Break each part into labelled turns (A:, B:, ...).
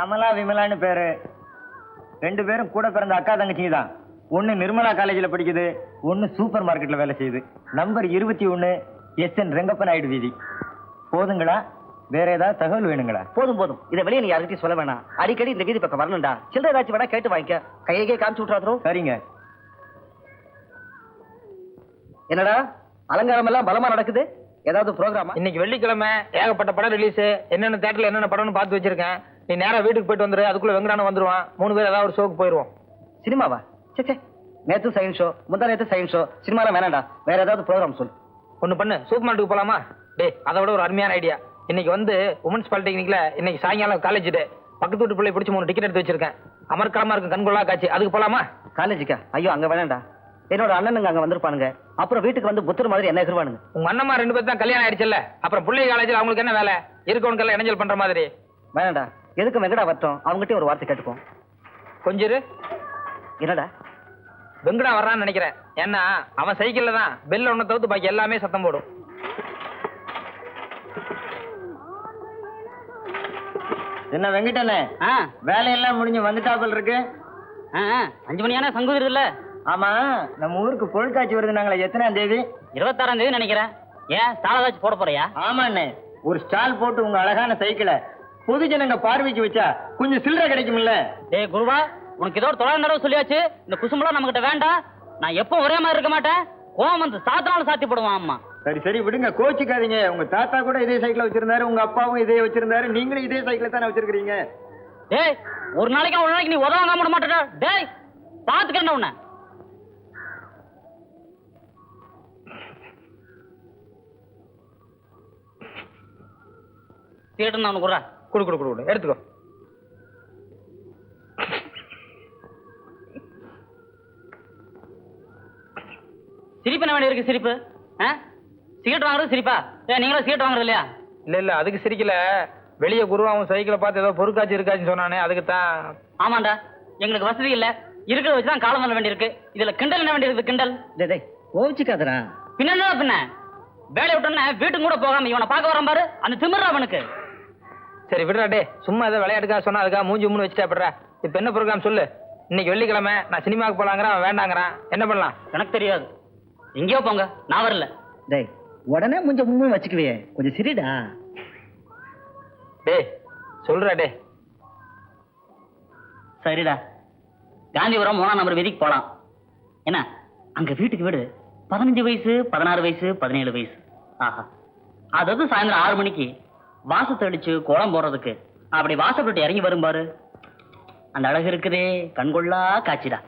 A: கமலா விமலான்னு பேரு. 2 பேரும் கூட பிறந்த அக்கா தங்கச்சிங்க தான். ஒன்னு நிர்மலா காலேஜில் படிக்குது, ஒன்னு சூப்பர் மார்க்கெட்ல வேலை செய்யுது. நம்பர் 21 SN ரெங்கப்ப நாயுடு வீதி. போதுங்களா? வேற ஏதாவது தகவல் வேணுங்களா?
B: போதும் போதும், இதை வெளியே நீ யார்கிட்டயும் சொல்ல வேணாம். அடிக்கடி இந்த வீதி பக்கம் வரணும்டா. சில்லறை ஏதாச்சும் வேணா கேட்டு வாங்கிக்க. கையே காமிச்சு விட்டுறாதோ.
A: சரிங்க.
B: என்னடா அலங்காரம் எல்லாம் பலமா நடக்குது? ஏதாவது ப்ரோக்ராமா?
C: இன்னைக்கு வெள்ளிக்கிழமை ஏகப்பட்ட படம் ரிலீஸ். என்னென்ன தியேட்டர்ல என்னென்ன படம்னு பார்த்து வச்சிருக்கேன். நீ நேரா வீட்டுக்கு போயிட்டு வந்துரு. அதுக்குள்ள வெங்கடான வந்துருவான். 3 பேர் ஏதாவது ஒரு ஷோக்கு போயிருவோம்.
B: சினிமாவா? சே, நேத்து சயின்ஸ் ஷோ, முந்தா நேத்து சயின்ஸ் ஷோ. சினிமாலாம் வேணாண்டா, வேற ஏதாவது ப்ரோக்ராம் சொல்லு.
C: ஒண்ணு பண்ணு, சூப்பர் மார்க்கெட்டுக்கு போலாமா? டேய், அதை விட ஒரு அருமையான ஐடியா. இன்னைக்கு வந்து உமன்ஸ் பாலிடெக்னிக்ல இன்னைக்கு சாயங்காலம் காலேஜ் டே. பக்கத்து வீட்டு பிள்ளை பிடிச்சி 3 டிக்கெட் எடுத்து வச்சிருக்கேன். அமர்க்கலமா இருக்கும், கண்கொள்ளா காட்சி. அதுக்கு போலாமா?
B: காலேஜுக்கா? ஐயோ, அங்க வேணாண்டா. என்னோட அண்ணனுங்க அங்க வந்திருப்பானுங்க. அப்புறம் வீட்டுக்கு வந்து புத்தர் மாதிரி என்ன எதிர்வானுங்க.
C: உங்க அண்ணம்மா 2 பேர் தான் கல்யாணம் ஆயிடுச்சுல்ல. அப்புறம் பிள்ளை காலேஜில் அவங்களுக்கு என்ன வேலை? இருக்கவனுக்கெல்லாம் இணைஞ்சல் பண்ற மாதிரி.
B: வேணாண்டா, எதுக்கு வெங்கடா வரட்டும். அவங்ககிட்ட ஒரு வார்த்தை கேட்டுப்போம்.
C: கொஞ்சம் இரு.
B: என்னடா?
C: வெங்கடா வர்றான்னு நினைக்கிறேன். ஏன்னா அவன் சைக்கிள்ல தான் பெல் ஒன்ன தவிர்த்து பாக்கி எல்லாமே சத்தம் போடும்.
A: என்ன வெங்கடனே, வேலையெல்லாம் முடிஞ்சு வந்துட்டாப்பல் இருக்கு.
B: 5 மணியான சங்குதிர் இல்ல?
A: ஆமா, நம்ம ஊருக்கு பொருட்காட்சி வருது. நாங்களே எத்தனாம் தேதி?
B: 26ஆம் தேதி நினைக்கிறேன். ஏன் ஸ்டால் ஏதாச்சும் போட போறியா?
A: ஆமாண்ணே, ஒரு ஸ்டால் போட்டு உங்க அழகான சைக்கிளை பொதுஜனங்க பார்வைக்கு வச்சா கொஞ்சம் சில்லறை கிடைக்கும்ல.
B: டேய் குருவா, உனக்கு ஏதோ 900 தடவை சொல்லியாச்சு. இந்த குசும்பலாம் நம்ம கிட்ட வேண்டாம். நான் எப்போ ஒரே மாதிரி இருக்க மாட்டேன். கோவம் வந்து சாத்தினாலும் சாத்தி போடுவான். அம்மா
A: சரி சரி விடுங்க, கோச்சிக்காதீங்க. உங்க தாத்தா கூட இதே சைக்கிளை வச்சிருந்தாரு, உங்க அப்பாவும் இதே வச்சிருந்தாரு, நீங்களும் இதே சைக்கிளை தானே வச்சிருக்கீங்க.
B: டேய், ஒரு நாளைக்கு நீ உதவாங்க விட மாட்டேடா. டேய், பாத்துக்கிறேன் உன்னை. சீட்டு நான் குடுறா.
C: குடு குடு குடு, எடுத்துக்கோ.
B: சிரிப்பு என்ன வேண்டி இருக்கு? சிரிப்பு சிகரெட் வாங்குறது சிரிப்பா? நீங்களும் சிகரெட் வாங்குறது இல்லையா?
C: இல்ல அதுக்கு சிரிக்கல. வெளியே குருவாவும் சைக்கிளை பார்த்து ஏதோ பொறுக்காச்சு இருக்காச்சுன்னு சொன்னானே, அதுக்கு தான்.
B: ஆமாண்டா, எங்களுக்கு வசதி இல்ல, இருக்கிறத வச்சுதான் காலம் பண்ண வேண்டியிருக்கு. இதுல கிண்டல் என்ன வேண்டி இருக்குது? கிண்டல் கோவிச்சுக்காதரா. பின்ன பின்ன வேலையை விட்டோன்னா வீட்டுக்கு கூட போகாம இவனை பார்க்க வரான் பாரு, அந்த திமிர்றா அவனுக்கு.
C: சரி விடுறா டே, சும்மா ஏதோ விளையாட்டுக்கா சொன்னா அதுக்காக மூஞ்சி மூணு வச்சுட்டா படுறா. இப்ப என்ன ப்ரோக்ராம் சொல்லு. இன்னைக்கு வெள்ளிக்கிழமை, நான் சினிமாவுக்கு போலாங்கிறான், அவன் வேண்டாங்கிறான். என்ன பண்ணலாம்?
B: எனக்கு தெரியாது. எங்கேயோ போங்க, நான் வரல. டேய், உடனே கொஞ்சம் முன்னு வச்சுக்குவே, கொஞ்சம் சிரிடா.
C: டே சொல்றா டே.
B: சரிடா, காந்திபுரம் 3ஆம் நம்பர் வீதிக்கு போலாம். என்ன, அங்க வீட்டுக்கு வீடு 15 வயசு, 16 வயசு, 17 வயசு. ஆஹா, அதாவது சாயந்தரம் 6 மணிக்கு வாசத்தை அடிச்சு கோலம் போடுறதுக்கு அப்படி வாசப்பட்டு இறங்கி வரும் பாரு, அந்த அழகு இருக்குதே, கண்கொள்ளா காட்சிடா.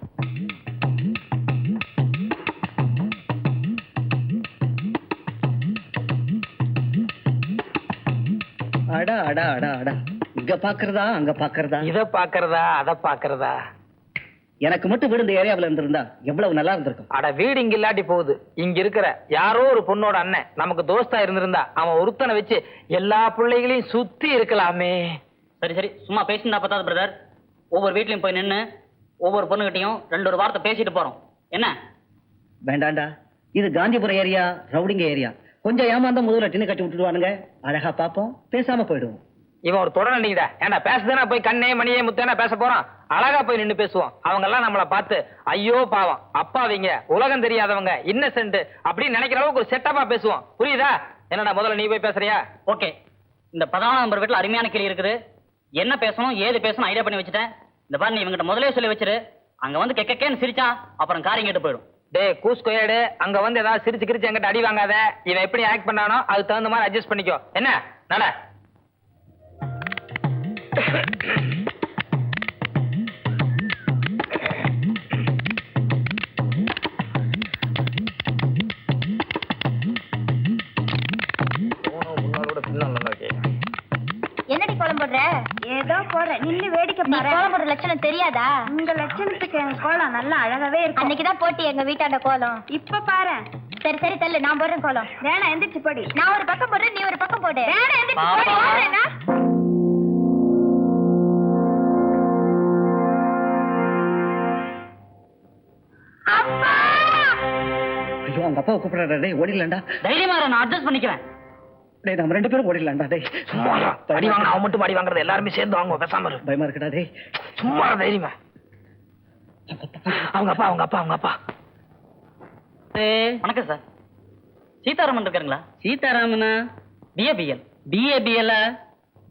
B: அடா அடா அடா அடா, இங்க பாக்குறதா அங்க பாக்குறதா,
C: இத பாக்குறதா அத பாக்குறதா.
B: எனக்கு மட்டும் வீடு இந்த ஏரியாவில் இருந்திருந்தா எவ்வளவு நல்லா இருந்திருக்கும்.
C: அட, வீடு இங்க இல்லாட்டி போகுது. இங்க இருக்கிற யாரோ ஒரு பொண்ணோட அண்ணன் நமக்கு தோஸ்தா இருந்திருந்தா அவன் ஒருத்தனை வச்சு எல்லா பிள்ளைகளையும் சுத்தி இருக்கலாமே.
B: சரி சரி, சும்மா பேசினா பத்தாது பிரதர். ஒவ்வொரு வீட்லயும் போய் நின்று ஒவ்வொரு பொண்ணுகிட்டையும் 2 வார்த்தை பேசிட்டு போறோம். என்ன? வேண்டாண்டா, இது காந்திபுரம் ஏரியா, ரவுடிங்க ஏரியா. கொஞ்சம் ஏமாந்தா முதல்ல டின்னு கட்டி விட்டுடுவானுங்க. அழகா பாப்போம், பேசாம போயிடுவோம்.
C: இவன் ஒரு தொடர் நினைக்கிறா. ஏன்னா பேசுதானா போய் கண்ணே மணியே முத்தேனா பேச போறான். அழகா போய் நின்று பேசுவோம். அவங்க எல்லாம் நம்மளை பார்த்து ஐயோ பாவம், அப்பாவிங்க, உலகம் தெரியாதவங்க, இன்னசென்ட் அப்படின்னு நினைக்கிற அளவுக்கு ஒரு செட்டப்பா பேசுவோம். புரியுதா? என்னடா முதல்ல நீ போய் பேசுறியா?
B: ஓகே. இந்த 14ஆம் நம்பர் வீட்டுல அருமையான கிளி இருக்குது. என்ன பேசணும் ஏது பேசணும் ஐடியா பண்ணி வச்சுட்டேன். இந்த பாரு, நீ இவங்கிட்ட முதலே சொல்லி வச்சிரு. அங்க வந்து கெக்கேன்னு சிரிச்சா அப்புறம் காரியம் கேட்டு போயிடும்.
C: டே கூஸ்கோயடு, அங்க வந்து ஏதாவது சிரிச்சு கிரிச்சு எங்கிட்ட அடி வாங்காத. இவன் எப்படி ஆக்ட் பண்ணானோ அதுக்கு தகுந்த மாதிரி அட்ஜஸ்ட் பண்ணிக்கோ. என்ன நட.
D: என்னடி கோலம் போடுற? ஏதோ போடுற, நின்னு வேடிக்கை பாரு. கோலம் போடுற லட்சணம் தெரியாதா? உங்க லட்சணத்துக்கு எங்க கோலம் நல்லா அழகாவே இருக்கு. அன்னைக்குதான் போட்டி எங்க வீட்டாண்ட கோலம். இப்ப பாரு. சரி சரி தள்ளு, நான் போடுறேன் கோலம். வேணா, எந்திரிச்சு போடி. நான் ஒரு பக்கம் போடுறேன், நீ ஒரு பக்கம் போடு. வேணா, எந்திரிச்சு போடி.
B: ஐயோ, அவங்க அப்பாவை கூப்பிடுறாரு. ஓடிடலாண்டா. தைரியமா நான் அட்ஜஸ்ட் பண்ணிக்கிறேன்.
E: டேய் நம்ம 2 பேரும் ஓடிடலாம்டா டேய்.
C: சும்மா அடி வாங்க, அவன் மட்டும் அடி வாங்குறது எல்லாருமே சேர்ந்து வாங்குவோம், பேசாம இரு.
E: பயமா இருக்குடா டேய்.
C: சும்மா தைரியமா. அவங்க அப்பா.
B: வணக்கம் சார். சீதாராமன் இருக்காருங்களா?
F: சீதாராமனா?
B: பிஏபிஎல்.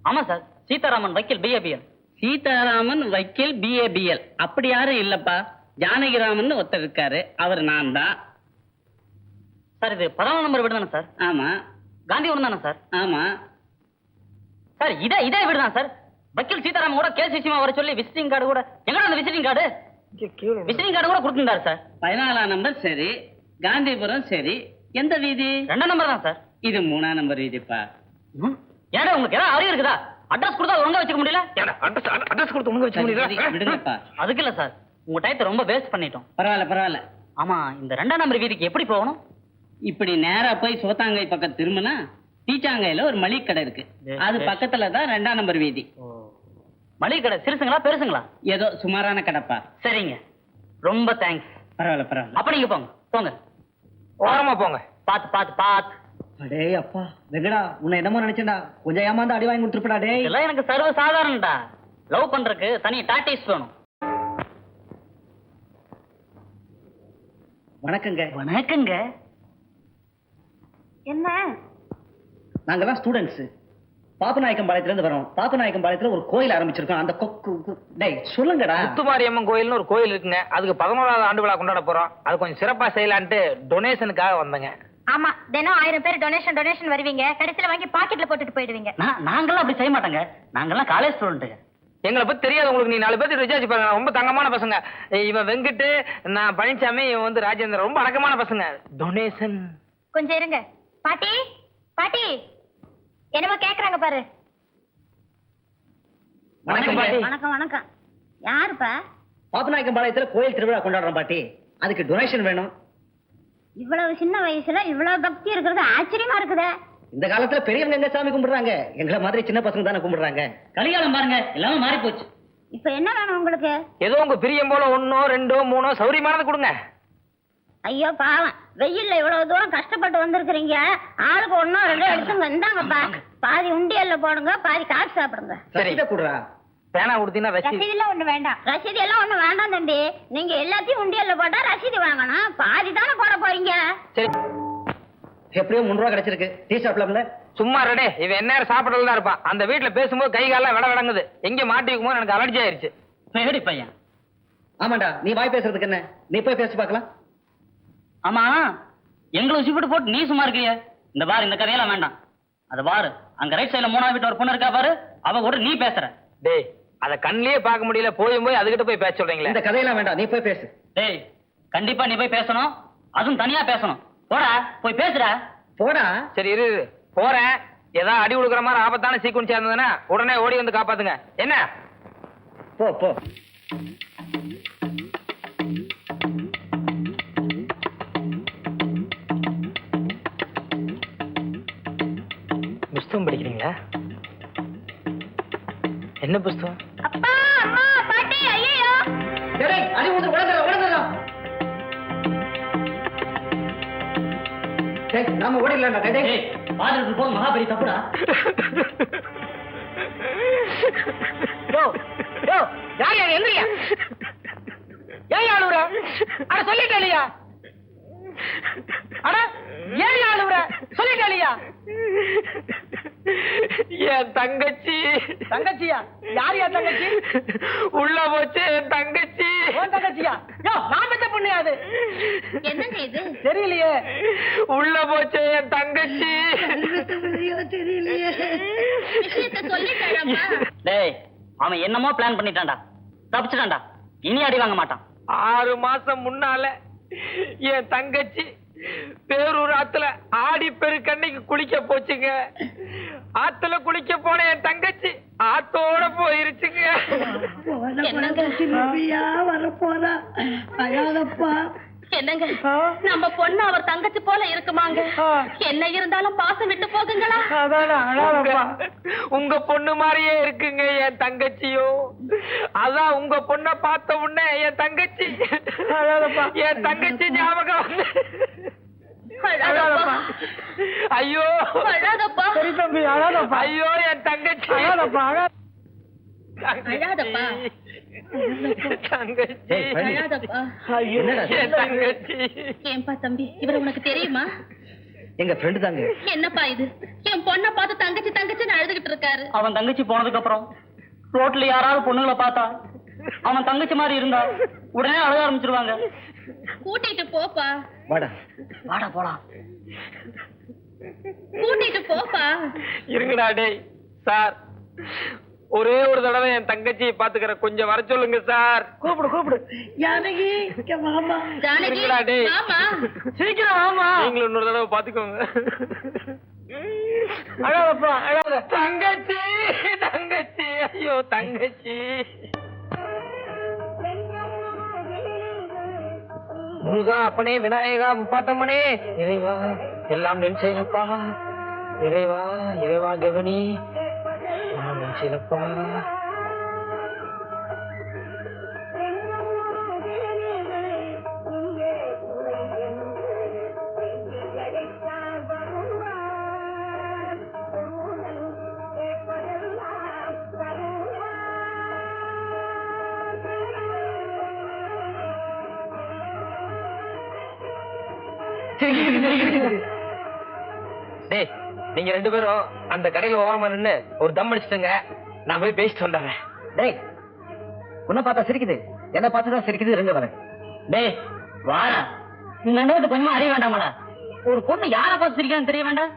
B: ஆமா சார், சீதாராமன் வக்கீல் பிஏபிஎல்.
F: சீதாராமன் வக்கீல் BABL அப்படி யாரும் இல்லப்பா. ஜானகிராமன் ஒருத்தர் இருக்காரு, அவர் நான் தான்.
B: சார் இது 14 நம்பர் வீடு தானே சார்?
F: ஆமா
B: காந்திபுரம் தானே சார்?
F: ஆமா.
B: சார் இதே வீடு தான் சார். வக்கீல் சீதாராமன் கூட கேஸ் விஷயமா வர சொல்லி விசிட்டிங் கார்டு கூட எங்கடா அந்த விசிட்டிங் கார்டு கூட கொடுத்துருந்தாரு சார்.
F: 14ஆம் நம்பர் சரி, காந்திபுரம் சரி. எந்த வீதி?
B: 2 நம்பர் தான் சார்.
F: இது 3ஆம் நம்பர் வீதிப்பா.
B: ஏடா உங்களுக்கு ஏதாவது அறிவு இருக்குதா? அட்ரஸ் கொடுத்தா ஒழுங்கா வச்சுக்க முடியல?
C: அட்ரஸ் கொடுத்து முங்க வச்சு
F: சரி,
C: முடியல.
F: விடுங்கப்பா.
B: அதுக்கு இல்ல சார், உங்க டயத்தை ரொம்ப வேஸ்ட் பண்ணிட்டோம்.
F: பரவாயில்ல.
B: ஆமா, இந்த 2ஆம் நம்பர் வீதிக்கு எப்படி போகணும்?
F: இப்படி நேரா போய் சோத்தாங்கை பக்கம் திரும்பினா டீச்சாங்கையில ஒரு மளிகை கடை இருக்கு. அது பக்கத்துல தான் 2ஆம் நம்பர் வீதி.
B: மளிகை கடை சிறுசுங்களா பெருசுங்களா?
F: ஏதோ சுமாரான கடைப்பா.
B: சரிங்க, ரொம்ப தேங்க்ஸ்.
F: பரவாயில்ல.
B: அப்ப நீங்க போங்க.
C: ஓரமா போங்க.
B: பாத்து.
E: டேய் அப்பா வெங்கடா, உன்னை என்னமோ நினைச்சேன்டா. கொஞ்சம் ஏமாந்து அடி வாங்கி கொடுத்துருப்படா டேய்.
B: இதெல்லாம் எனக்கு சர்வ சாதாரணடா. லவ் பண்றதுக்கு தனி டாக்டிக்ஸ் வேணும்.
E: வணக்கங்க.
D: என்ன
E: நாங்கெல்லாம் ஸ்டூடெண்ட்ஸ். பாப்பநாயக்கம்பாளையத்துல இருந்து வரோம். பாப்பநாயக்கம்பாளையத்துல ஒரு கோயில் ஆரம்பிச்சிருக்கோம். அந்த டேய் சொல்லுங்கடா.
C: முத்துமாரியம்மன் கோயில்னு ஒரு கோயில் இருக்குங்க. அதுக்கு 11வது ஆண்டு விழா கொண்டாட போறோம். அது கொஞ்சம் சிறப்பா செய்யலான்ட்டு டொனேஷனுக்காக வந்தேங்க.
D: ஆமா, தினம் 1000 பேர் டொனேஷன் வருவீங்க, கடைசியில வாங்கி பாக்கெட்ல போட்டுட்டு போயிடுவீங்க.
B: நாங்கெல்லாம் அப்படி செய்ய மாட்டாங்க. நாங்கெல்லாம் காலேஜ் ஸ்டூடெண்ட்.
C: எங்களை பத்தி தெரியாது உங்களுக்கு. நீ 4 பேர் விசாரிச்சு பாருங்க. ரொம்ப தங்கமான பசங்க. இவன் வெங்கிட்டு, நான் பழனிசாமி, இவன் வந்து ராஜேந்திரன். ரொம்ப அடக்கமான பசங்க. டொனேஷன்
D: கொஞ்சம் இருங்க. பாட்டி என்னமோ கேக்குறாங்க பாரு.
E: வணக்கம் பாட்டி.
D: வணக்கம். யாருப்பா?
E: பாப்பநாயக்கம்பாளையத்துல கோயில் திருவிழா கொண்டாடுறோம் பாட்டி. அதுக்கு டொனேஷன் வேணும்.
D: இவ்வளவு சின்ன வயசுல இவ்வளவு பக்தி இருக்கிறது ஆச்சரியமா இருக்குதே.
E: இந்த காலத்துல பெரியவங்க எங்க சாமி கும்பிடுறாங்க? எங்களை மாதிரி சின்ன பசங்க தானே கும்பிடுறாங்க.
B: கலிகாலம் பாருங்க, எல்லாமே மாறி போச்சு.
D: இப்ப என்ன வேணும் உங்களுக்கு?
C: ஏதோ உங்க பிரியம் போல 1 2 3 சௌரியமானது கொடுங்க.
D: ஐயோ பாவம், வெயில்ல இவ்வளவு தூரம் கஷ்டப்பட்டு வந்திருக்கிறீங்க. ஆளுக்கு 1 2 எடுத்துங்க. இந்தாங்கப்பா, பாதி உண்டியல்ல போடுங்க, பாதி காசு சாப்பிடுங்க.
E: சரிடா குடுறா.
C: பேனா கொடுத்தீங்கன்னா
D: ரசீதெல்லாம் ஒண்ணு வேண்டாம். ரசீது எல்லாம் ஒண்ணு வேண்டாம் தம்பி. நீங்க எல்லாத்தையும் உண்டியல்ல போட்டா ரசீது வாங்கணும். பாதி தானே போட போறீங்க.
C: சரி,
E: எப்படியோ 3 ரூபா கிடைச்சிருக்கு. டீ சாப்பிடலாம்ல?
C: சும்மா ரெடே. இவன் என்ன சாப்பிடறதுல தான் இருப்பான். அந்த வீட்டுல பேசும்போது கை காலெல்லாம் விடங்குது. எங்க மாட்டி வைக்கும்போது எனக்கு அலர்ஜி ஆயிருச்சு.
B: மேடி பையன்.
E: ஆமாண்டா, நீ வாய் பேசுறதுக்கு என்ன? நீ போய் பேசி பார்க்கலாம்.
B: ஆமா, எங்களை உசிப்பிட்டு போட்டு நீ சும்மா இருக்கிய. இந்த பாரு, இந்த கதையெல்லாம் வேண்டாம். அது பாரு, அங்க ரைட் சைடுல 3ஆவது வீட்டு ஒரு பொண்ணு இருக்கா பாரு, அவ கூட நீ பேசுற.
C: டேய், அத கண்ணிலேயே பார்க்க முடியல, போய் அதுகிட்ட போய் பேச சொல்றீங்களே.
E: இந்த கதையெல்லாம் வேண்டாம், நீ போய் பேசு.
B: டேய், கண்டிப்பா நீ போய் பேசணும். அதுவும் தனியா பேசணும். போடா, போய் பேசுடா.
E: போடா.
C: சரி இரு, போறேன். ஏதாவது அடி கொடுக்குற மாதிரி ஆபத்தான சீக்குவன்ஸா இருந்ததுன்னா உடனே ஓடி வந்து காப்பாத்துங்க. என்ன?
E: போ.
C: புஸ்தகம் படிக்கிறீங்களா? என்ன புஸ்தகம்?
D: அப்பா, அம்மா, பாட்டி, ஐயோ.
E: டேய், அடி உடனே. டேய், நாம ஓடிடலாம்டா. டேய்,
B: பாதிரத்துக்கு போற மகாபலி தப்புடா.
C: யார் எந்திரியா? ஏன் ஆளுற? அட சொல்லிட்டேலியா? அட ஏன் ஆளுற? சொல்லிட்டேலியா? என் தங்கச்சியா? யார் என் தங்கச்சி? உள்ள போச்சு என் தங்கச்சி. உன் தங்கச்சியா? நான் பெற்ற பொண்ணு அது.
D: என்னங்க இது?
C: தெரியலையே. உள்ள போச்சு என் தங்கச்சி.
D: தெரியலையே. விஷயத்தை சொல்லிட்டேடா.
B: டேய், அவன் என்னமோ பிளான் பண்ணிட்டான்டா. தப்பிச்சிட்டான்டா. இனி அடி வாங்க மாட்டான்.
C: 6 மாசம் முன்னால என் தங்கச்சி பேரூர் ஆத்துல ஆடி பெருக்கண்ணைக்கு குளிக்க போச்சுங்க. ஆத்துல குளிக்க போன என் தங்கச்சி ஆத்தோட போயிருச்சுங்க.
D: என்னங்க, நம்ம பொண்ணு அவர் தங்கச்சி போல இருக்குமாங்க? என்ன இருந்தாலும் பாசம் விட்டு போகுங்களா?
C: உங்க பொண்ணு மாதிரியே இருக்குங்க என் தங்கச்சியும். அதான் உங்க பொண்ண பார்த்த உடனே என் தங்கச்சி ஞாபகம் வந்து ஐயோ
D: அழாதப்பா
A: சரி தம்பி அழாதப்பா.
C: ஐயோ என் தங்கச்சி
A: அழாதப்பா
D: அழாதப்பா
C: தங்கச்சி
D: அழாதப்பா
E: என்னடா இது?
C: என் தங்கச்சி
D: ஏன்பா தம்பி இவரை உனக்கு தெரியுமா?
E: எங்க ஃப்ரெண்டு தாங்க.
D: என்னப்பா இது? என் பொண்ணை பார்த்து தங்கச்சி தங்கச்சின்னு அழுதுகிட்டு இருக்காரு.
B: அவன் தங்கச்சி போனதுக்கு அப்புறம் ரோட்ல யாராவது பொண்ணுங்களை பார்த்தா அவன் தங்கச்சி மாதிரி இருந்தா உடனே அழுக ஆரம்பிச்சிருவாங்க.
D: கூட்டிட்டு போப்பா
E: வாடா.
B: வாடா போலாம்.
D: கூட்டிட்டு போப்பா.
C: இருங்கடா டேய் சார், ஒரே ஒரு தடவை என் தங்கச்சியை பாத்துக்கிற கொஞ்சம் வர சொல்லுங்க சார்.
A: கூப்பிடு ஜானகி மாமா.
D: ஜானகி
C: இருங்கடா டேய்.
D: மாமா
A: சீக்கிரம் ஆமா.
C: நீங்களும் இன்னொரு தடவை பாத்துக்கோங்க.
A: அழாதப்பா அழாத.
C: தங்கச்சி தங்கச்சி ஐயோ தங்கச்சி. முருகா அப்பனே விநாயகா முப்பாத்தம்மனே இறைவா எல்லாம் நெஞ்சையப்பா. இறைவா இறைவா கவனி எல்லாம் நெஞ்சையப்பா. டேய் நீங்க ரெண்டு பேரும் அந்த கடையில ஓரமா நின்னு ஒரு தம் அடிச்சுட்டுங்க, நான் போய் பேசிட்டு வந்துடுறேன்.
E: டேய் உன்னை பார்த்தா சிரிக்குது, என்ன பார்த்து தான் சிரிக்குது. இருங்க வரேன்.
B: டேய் வாடா. நீ நண்டவத்தை கொஞ்சமா அறிய வேண்டாமாடா? ஒரு பொண்ணு யாரை பார்த்து சிரிக்கிறான்னு தெரிய வேண்டாம்?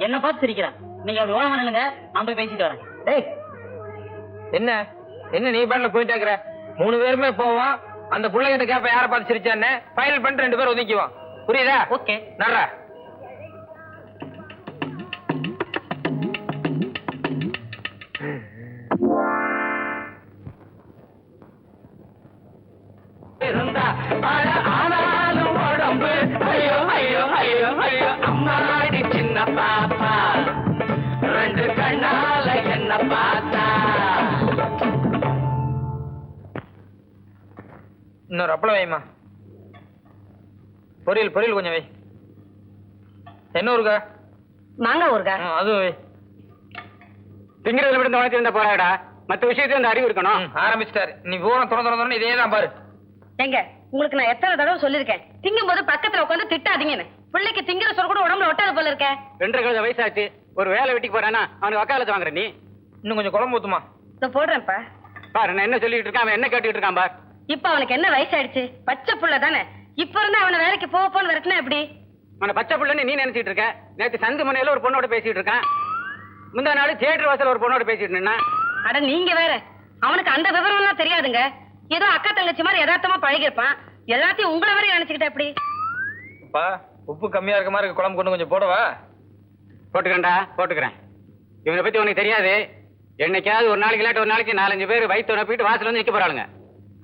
B: என்ன பார்த்து சிரிக்கிறான். நீங்க அது ஓரமா நில்லுங்க, நான் போய் பேசிட்டு வரேன்.
E: டேய்
C: என்ன என்ன நீ பாட்டுல போயிட்டு இருக்கிற? 3 பேருமே போவோம். அந்த பிள்ளைகிட்ட கேப்ப யாரை பார்த்து சிரிச்சான்னு ஃபைனல் பண்ணிட்டு 2 பேரும் ஒதுக்கிவோம். புரியுதா?
B: ஓகே.
C: நர்றா. ஆனாலும் உடம்பு ஐயோ ஐயோ ஐயோ ஐயோ அம்மாடி சின்ன பாப்பா 2 கண்ணால என்ன பார்த்தா. இன்னொரு அப்பளம் வைமா. பொரியல் பொரியல் கொஞ்சம் வை. என்ன ஊருக்கா?
D: மாங்காய் ஊருக்கா?
C: அதுவும் வை. திங்கிறதுல விட்டு உனக்கு இருந்த போறாடா, மற்ற விஷயத்துல அந்த அறிவு இருக்கணும். ஆரம்பிச்சிட்டாரு. நீ பூரா திறந்து இதே தான் பாரு.
D: எங்க உங்களுக்கு நான் எத்தனை தடவை சொல்லிருக்கேன், திங்கும் போது பக்கத்துல உட்காந்து திட்டாதீங்கன்னு. பிள்ளைக்கு திங்கிற சொல் கூட உடம்புல ஒட்டாது போல இருக்க.
B: 2 கழுத வயசாச்சு, ஒரு வேலை வெட்டிக்கு போறானா அவனுக்கு வக்காலத்து வாங்குற நீ.
C: இன்னும் கொஞ்சம் குழம்பு ஊத்துமா.
D: இத போடுறேன்ப்பா.
B: பாரு நான் என்ன சொல்லிட்டு இருக்கான், அவன் என்ன கேட்டுட்டு இருக்கான் பார்.
D: இப்ப அவனுக்கு என்ன வயசாயிடுச்சு? பச்சை புள்ள தானே. இப்ப இருந்தா அவனை வேலைக்கு போன்னு விரட்டினா எப்படி?
B: அவனை பச்சை பிள்ளைன்னு நீ நினைச்சிட்டு இருக்க. நேற்று சந்து மனையில ஒரு பொண்ணோட பேசிட்டு இருக்கான். முந்தா நாள் தியேட்டர் வாசல் ஒரு பொண்ணோட பேசிட்டு நின்னா.
D: அட நீங்க வேற, அவனுக்கு அந்த விவரம் எல்லாம் தெரியாதுங்க. ஏதோ அக்கா தங்கச்சி மாதிரி யதார்த்தமா பழகிருப்பான். எல்லாத்தையும் உங்களை வரை நினைச்சுக்கிட்ட எப்படி?
C: அப்பா உப்பு கம்மியா இருக்க மாதிரி குழம்பு கொண்டு கொஞ்சம் போடவா?
B: போட்டுக்கிறேன்டா போட்டுக்கிறேன். இவனை பத்தி உனக்கு தெரியாது. என்னைக்காவது ஒரு நாளைக்கு இல்லாட்ட ஒரு நாளைக்கு 4-5 பேர் வயிற்று உணப்பிட்டு வாசல் வந்து நிக்க போறாளுங்க.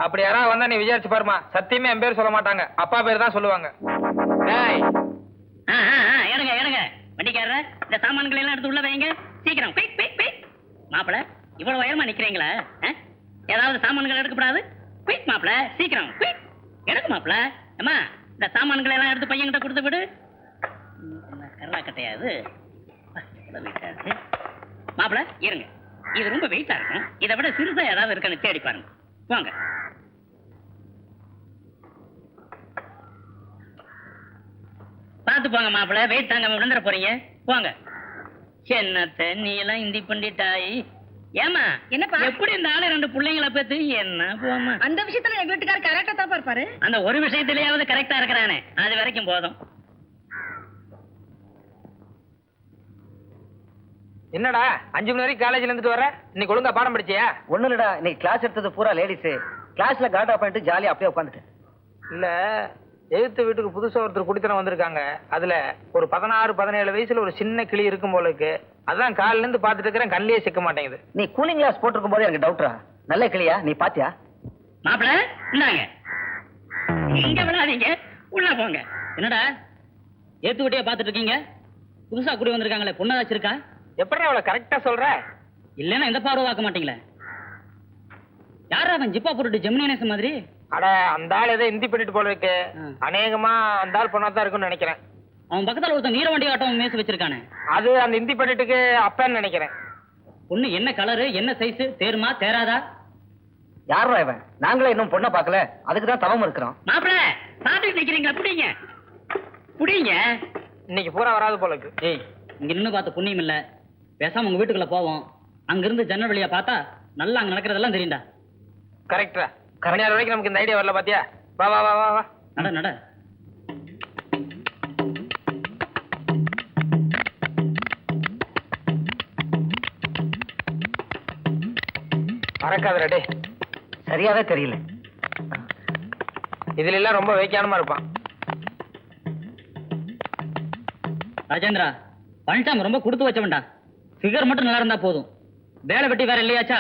C: அப்படி யாராவது வந்தா நீ விசாரிச்சு பாருமா. சத்தியமே என் பேர் சொல்ல மாட்டாங்க, அப்பா பேர் தான் சொல்லுவாங்க.
B: டேய்
F: எடுங்க எடுங்க வண்டிக்காரர, இந்த சாமான்களை எல்லாம் எடுத்து உள்ள வைங்க சீக்கிரம். Quick quick quick. மாப்பிள இவ்வளவு உயரமா நிக்கிறீங்களா? ஏதாவது சாமான்கள் எடுக்கப்படாது? குயிக் மாப்பிள சீக்கிரம் குயிக் எடுக்க மாப்பிள. அம்மா இந்த சாமான்களை எல்லாம் எடுத்து பையன்கிட்ட கொடுத்து விடு. கரலா கட்டையாது மாப்பிள. இருங்க, இது ரொம்ப வெயிட்டா இருக்கும். இதை விட சிறுசா ஏதாவது இருக்கான்னு தேடி பாருங்க. வாங்க. பாத்து போங்க மாப்பிள, வெயிட் தாங்க விழுந்துட போறீங்க. போங்க. என்னத்த நீ எல்லாம் இந்தி பண்ணிட்டாய். ஏமா
D: என்னப்பா?
F: எப்படி இந்த ஆளு 2 பிள்ளைங்களை பத்தி என்ன போமா?
D: அந்த விஷயத்துல எங்க வீட்டுக்காரர் கரெக்டா தான் இருப்பாரு.
F: அந்த ஒரு விஷயத்திலேயாவது கரெக்டா இருக்கிறானே, அது வரைக்கும் போதும்.
C: என்னடா 5 மணி வரைக்கும் காலேஜ்ல இருந்துட்டு வர? இன்னைக்கு ஒழுங்கா பாடம் படிச்சியா?
E: ஒண்ணு இல்லடா, இன்னைக்கு கிளாஸ் எடுத்தது பூரா லேடிஸ். கிளாஸ்ல கார்டா பண்ணிட்டு ஜாலியா அப்படியே உட்காந்துட்டேன்.
C: இல்ல, எழுத்து வீட்டுக்கு புதுசா ஒருத்தர் குடித்தனம் வந்திருக்காங்க. அதுல ஒரு 16-17 வயசுல ஒரு சின்ன கிளி இருக்கும் போல இருக்கு. அதான் காலையில இருந்து பாத்துட்டு இருக்கிறேன், கண்ணிலே சிக்க மாட்டேங்குது.
E: நீ கூலிங் கிளாஸ் போட்டிருக்கும் போது எனக்கு டவுட்ரா. நல்ல கிளியா? நீ பாத்தியா?
F: மாப்பிள இந்தாங்க. இங்க விடாதீங்க, உள்ள போங்க. என்னடா ஏத்துக்கிட்டே பாத்துட்டு இருக்கீங்க? புதுசா குடி வந்திருக்காங்களே, பொண்ணாச்சு இருக்கா?
C: எப்படி அவளை கரெக்டா சொல்ற?
F: இல்லன்னா எந்த பார்வை பார்க்க மாட்டீங்களே. யாரா அவன் ஜிப்பா போட்டுட்டு ஜெமினி நேசன் மாதிரி?
C: அட அந்த ஆள் ஏதோ இந்தி பண்ணிட்டு போல இருக்கு. அநேகமா அந்த ஆள் பொண்ணா தான் இருக்குன்னு நினைக்கிறேன்.
B: அவன் பக்கத்துல ஒருத்தன் வீரவண்டி ஆட்டம் மேசு வச்சிருக்கானே.
C: அது அந்த இந்தி பட்டுக்கு அப்பன்னு நினைக்கிறேன்.
B: பொண்ணு என்ன கலரு, என்ன சைஸ், தேருமா தேராதா?
E: யாரா இவன்? நாங்களே இன்னும் பொண்ணை பார்க்கல, அதுக்கு தான் தவம் இருக்கிறோம்.
F: மாப்பிள சாப்பிட்டு நிக்கிறீங்களா? புடிங்க புடிங்க.
C: இன்னைக்கு பூரா வராது போல இருக்கு.
B: ஏய், இங்க நின்னு பார்த்த புண்ணியம் இல்ல. பேசாம உங்க வீட்டுக்குள்ள போவோம். அங்கிருந்து ஜன்னல் வழியா பார்த்தா நல்லா அங்க நடக்கிறதெல்லாம் தெரியும்டா.
C: கரெக்டா? கரையார் வரைக்கும் நமக்கு இந்த ஐடியா வரல பாத்தியா? வா வா வா வா வா.
B: நட நட.
C: மறக்காத டே.
E: சரியாவே தெரியல.
C: இதுல எல்லாம் ரொம்ப வைக்கானமா இருப்பான்.
B: ராஜேந்திரா, பழனிசாமி ரொம்ப கொடுத்து வச்சவன்டா. ஃபிகர் மட்டும் நல்லா இருந்தா போதும். வேலை வெட்டி வேற இல்லையாச்சா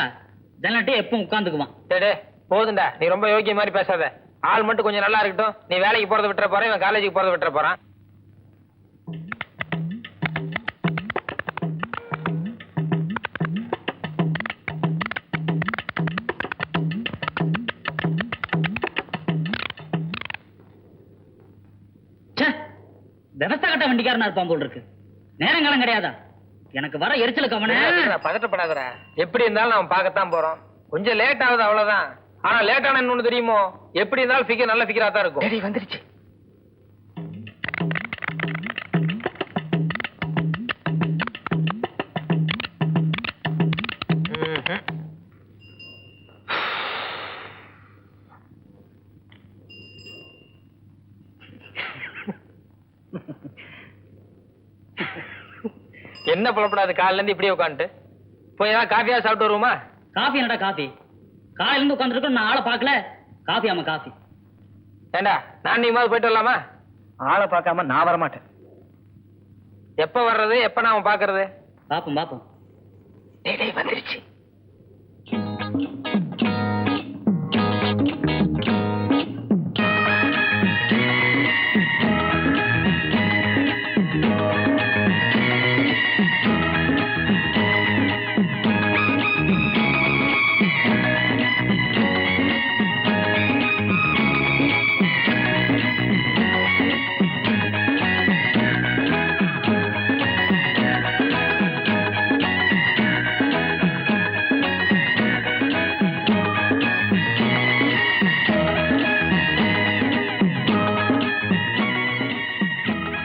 B: ஜன்னட்டே எப்பவும் உட்காந்துக்குவான்.
C: டே போதுண்டா, நீ ரொம்ப யோகிய மாதிரி பேசாத. ஆள் மட்டும் கொஞ்சம் நல்லா இருக்கட்டும். நீ வேலைக்கு போறதை விட்டுற போறேன், இவன் காலேஜுக்கு போறதை விட்டுற போறான்.
B: விவசாய கட்ட வண்டிக்காரனா இருப்பான் போல் இருக்கு. நேரங்காலம் கிடையாதா? எனக்கு வர எரிச்சலுக்கு அவனே.
C: பதட்டப்படாதடா. எப்படி இருந்தாலும் நம்ம பார்க்கத்தான் போறோம். கொஞ்சம் லேட் ஆகுது அவ்வளவுதான். ஆனா லேட் ஆன ஒண்ணு தெரியுமோ, எப்படி இருந்தாலும் ஃபிகர் நல்ல ஃபிகரா தான் இருக்கும்.
E: வந்துருச்சு.
C: என்ன புலப்படாது காலையில இருந்து இப்படியே உட்காந்துட்டு. போய் ஏதாவது காஃபியா சாப்பிட்டு வருவோமா?
B: காஃபி என்னடா காஃபி? காலையில இருந்து உட்காந்துருக்கோம், நான் ஆளை பார்க்கல. காஃபி ஆமா காஃபி.
C: ஏண்டா நான் நீ மாதிரி போயிட்டு வரலாமா?
E: ஆளை பார்க்காம நான் வரமாட்டேன்.
C: எப்ப வர்றது, எப்ப நாம பாக்குறது?
B: பாப்போம் பாப்போம்.
E: வந்துருச்சு.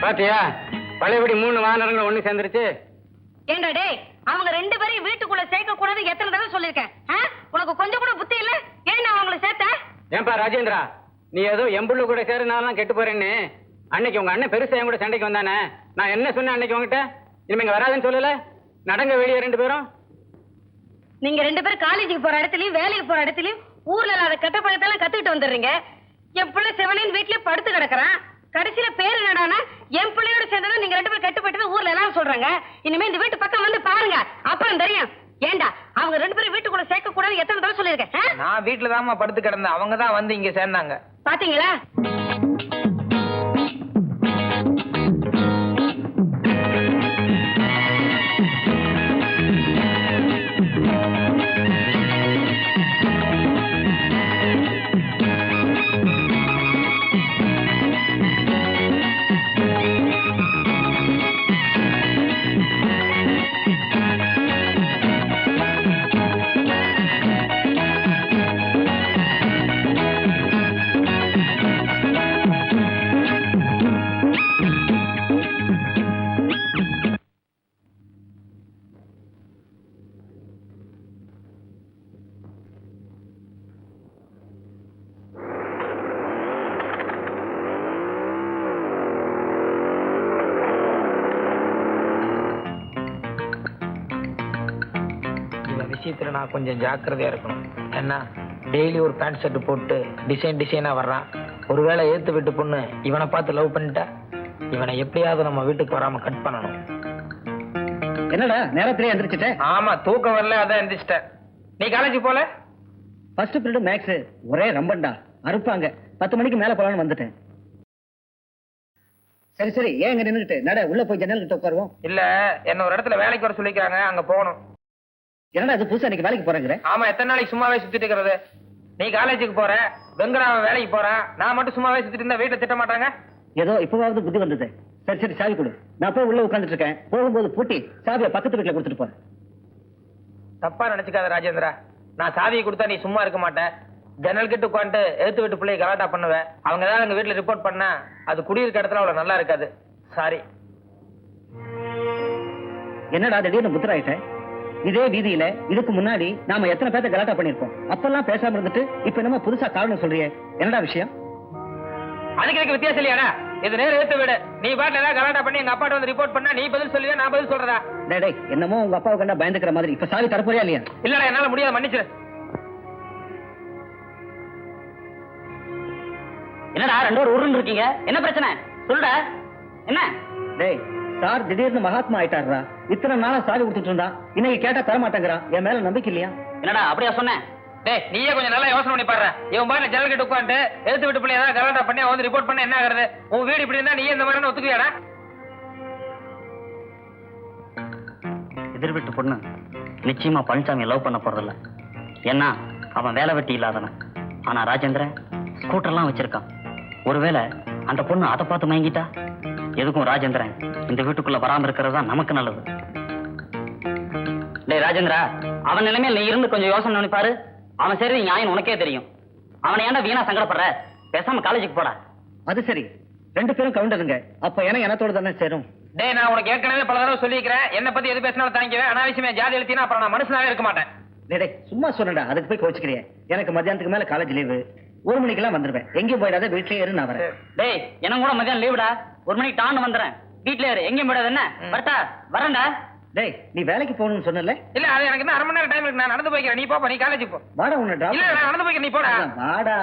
C: பாத்தியா, பழையபடி 3 வாகனங்கள் ஒண்ணு சேர்ந்துருச்சு.
D: ஏண்டா டேய், அவங்க 2 பேரையும் வீட்டுக்குள்ள சேர்க்க கூடாது எத்தனை தடவை சொல்லிருக்கேன்? உனக்கு கொஞ்சம் கூட புத்தி இல்ல? ஏன் நான் அவங்கள சேர்த்த?
C: ஏன்பா ராஜேந்திரா, நீ ஏதோ எம்புள்ள கூட சேருனாலும் கெட்டு போறேன்னு அன்னைக்கு உங்க அண்ணன் பெருசா என் கூட சண்டைக்கு வந்தானே. நான் என்ன சொன்னேன் அன்னைக்கு உங்ககிட்ட? இனிமே இங்க வராதுன்னு சொல்லல? நடங்க வெளியே 2 பேரும்.
D: நீங்க 2 பேரும் காலேஜுக்கு போற இடத்துலயும் வேலைக்கு போற இடத்துலயும் ஊர்ல இல்லாத கெட்ட பழத்தெல்லாம் கத்துக்கிட்டு வந்துடுறீங்க. என் பிள்ளை செவனேன்னு வீட்லயே படுத்து கிடக்குறான். கடைசியில பேரு என்னடானா என் பிள்ளையோட சேர்ந்தா நீங்க 2 பேரும் கெட்டு போயிட்டு ஊர்ல எல்லாம் சொல்றாங்க. இனிமே இந்த வீட்டு பக்கம் வந்து பாருங்க, அப்புறம் தெரியும். ஏண்டா அவங்க 2 பேரும் வீட்டுக்குள்ள சேர்க்க கூடாது எத்தனை தடவை சொல்லிருக்கேன்?
C: நான் வீட்டுல தான் படுத்து கிடந்தேன், அவங்க தான் வந்து இங்க சேர்ந்தாங்க.
D: பாத்தீங்களா?
C: விஷயத்துல நான் கொஞ்சம் ஜாக்கிரதையா இருக்கணும். ஏன்னா டெய்லி ஒரு பேண்ட் ஷர்ட் போட்டு டிசைனா வர்றான். ஒருவேளை ஏத்து விட்டு பொண்ணு இவனை பார்த்து லவ் பண்ணிட்டா, இவனை எப்படியாவது நம்ம வீட்டுக்கு வராம கட் பண்ணணும்.
E: என்னடா நேரத்திலே எந்திரிச்சிட்ட?
C: ஆமா, தூக்கம் வரல, அதான் எந்திரிச்சிட்டேன். நீ காலேஜ் போல?
E: ஃபர்ஸ்ட் பீரியட் மேக்ஸ் ஒரே ரம்பண்டா, அறுப்பாங்க. 10 மணிக்கு மேல போலான்னு வந்துட்டேன். சரி சரி, ஏன் இங்க நின்னுட்டு நட, உள்ள போய் ஜன்னல் கிட்ட உட்காருவோம்.
C: இல்ல, என்ன ஒரு இடத்துல வேலைக்கு வர சொல்லிக்கிறாங்க, அங்க போகணும்.
E: என்னடா அது புதுசா இன்னைக்கு வேலைக்கு போறேங்கிற?
C: ஆமா, எத்தனை நாளைக்கு சும்மாவே சுத்திட்டு இருக்கிறது? நீ காலேஜுக்கு போற, வெங்கடாவன் வேலைக்கு போறான், நான் மட்டும் சும்மாவே சுத்திட்டு இருந்தா வீட்டுல திட்ட மாட்டாங்க?
E: ஏதோ இப்பவாவது புத்தி வந்தது. சரி சரி சாவி கொடு. நான் போய் உள்ள உட்கார்ந்துட்டு இருக்கேன். போகும்போது பூட்டி சாவியை பக்கத்து வீட்டுல கொடுத்துட்டு போறேன்.
C: தப்பா நினைச்சுக்காத ராஜேந்திரா. நான் சாவியை கொடுத்தா நீ சும்மா இருக்க மாட்டேன். ஜன்னல் கிட்ட உட்காந்துட்டு எழுத்து வீட்டு பிள்ளைய கலாட்டா பண்ணுவேன். அவங்க ஏதாவது எங்க வீட்டுல ரிப்போர்ட் பண்ணா அது குடியிருக்க இடத்துல அவ்வளவு நல்லா இருக்காது. சாரி.
E: என்னடா திடீர்னு புத்தராயிட்ட? இதே வீதியில இதுக்கு முன்னாடி நாம எத்தனை பேர்த்த கலாட்டா பண்ணிருப்போம். அப்பெல்லாம் பேசாம இருந்துட்டு இப்ப என்னமோ புதுசா காரணம் சொல்றியே, என்னடா விஷயம்?
C: அதுக்கு எனக்கு வித்தியாசம் இல்லையாடா? இது நேரம் எழுத்து விடு. நீ பாட்டுல ஏதாவது கலாட்டா பண்ணி எங்க அப்பாட்ட வந்து ரிப்போர்ட் பண்ணா நீ பதில் சொல்லுவியா, நான் பதில் சொல்றதா?
E: டேய் என்னமோ உங்க அப்பாவை கண்டா பயந்துக்கிற மாதிரி. இப்ப சாவி தரப்போறியா இல்லையா?
C: இல்லடா, என்னால முடியாது, மன்னிச்சிரு.
B: என்னடா 2 பேரும் உருண்டு இருக்கீங்க? என்ன பிரச்சனை சொல்லுடா. என்ன?
E: டேய் சார் திடீர்னு மகாத்மா ஆயிட்டாருடா. இத்தனை நாளா சாவி கொடுத்துட்டு இருந்தான். இன்னைக்கு கேட்டா தர மாட்டேங்கிறான். என் மேல நம்பிக்கை இல்லையா?
B: என்னடா அப்படியா சொன்னேன்?
C: டேய் நீயே கொஞ்சம் நல்லா யோசனை பண்ணி பாரு. இவன் பாட்டு ஜன்னல் கிட்ட உட்காந்து எழுத்து விட்டு பிள்ளை ஏதாவது கலாட்டா பண்ணி அவன் வந்து ரிப்போர்ட் பண்ண என்ன ஆகுறது? உன் வீடு இப்படி இருந்தா நீ இந்த மாதிரி ஒத்துக்குவியாடா?
B: எதிர் வீட்டு பொண்ணு நிச்சயமா பழனிசாமி லவ் பண்ண போறதில்ல. ஏன்னா அவன் வேலை வெட்டி இல்லாதவன். ஆனா ராஜேந்திரன் ஸ்கூட்டர்லாம் வச்சிருக்கான். ஒருவேளை அந்த பொண்ணு அதை பார்த்து மயங்கிட்டா? எதுக்கும் ராஜேந்திரன் இந்த வீட்டுக்குள்ள வராம இருக்கிறது தான் நமக்கு நல்லது. டேய் ராஜேந்திரா, அவன் நிலைமையில நீ இருந்து கொஞ்சம் யோசனை பண்ணி பாரு. அவன் சரி நியாயம் உனக்கே தெரியும். அவனை ஏன்டா வீணா சங்கடப்படுற? பேசாம காலேஜுக்கு போடா.
E: அது சரி, 2 பேரும் கவுண்டருங்க. அப்ப எனத்தோட தானே சேரும்.
C: டேய் நான் உனக்கு ஏற்கனவே பல தடவை சொல்லிக்கிறேன். என்ன பத்தி எது பேசினாலும் தாங்கிவேன். அனாவசியமே ஜாதி எழுத்தினா அப்புறம் நான் மனுஷனாவே இருக்க மாட்டேன்.
E: டேய் சும்மா சொன்னடா, அதுக்கு போய் கோச்சுக்கிறியே. எனக்கு மத்தியானத்துக்கு மேல காலேஜ் லீவு. 1 மணிக்கெல்லாம் வந்துருவேன். எங்கேயும் போயிடாத, வீட்லயே இரு, நான் வரேன்.
B: டேய் எனக்கு கூட மதியம் லீவுடா. 1 மணிக்கு டான்னு வந்துறேன். வீட்லயே இரு, எங்கேயும் போயிடாத. என்ன வரட்டா? வரேன்டா.
E: டேய் நீ வேலைக்கு போகணும்னு சொன்னல?
C: இல்ல அது எனக்கு இன்னும் 1/2 மணி நேரம் டைம் இருக்கு. நான் நடந்து போய்க்கிறேன். நீ போப்பா, நீ காலேஜுக்கு போ.
E: வாடா உன்னை டிராப்.
C: இல்ல நான் நடந்து போய்க்கிறேன், நீ போடா.
E: வாடா.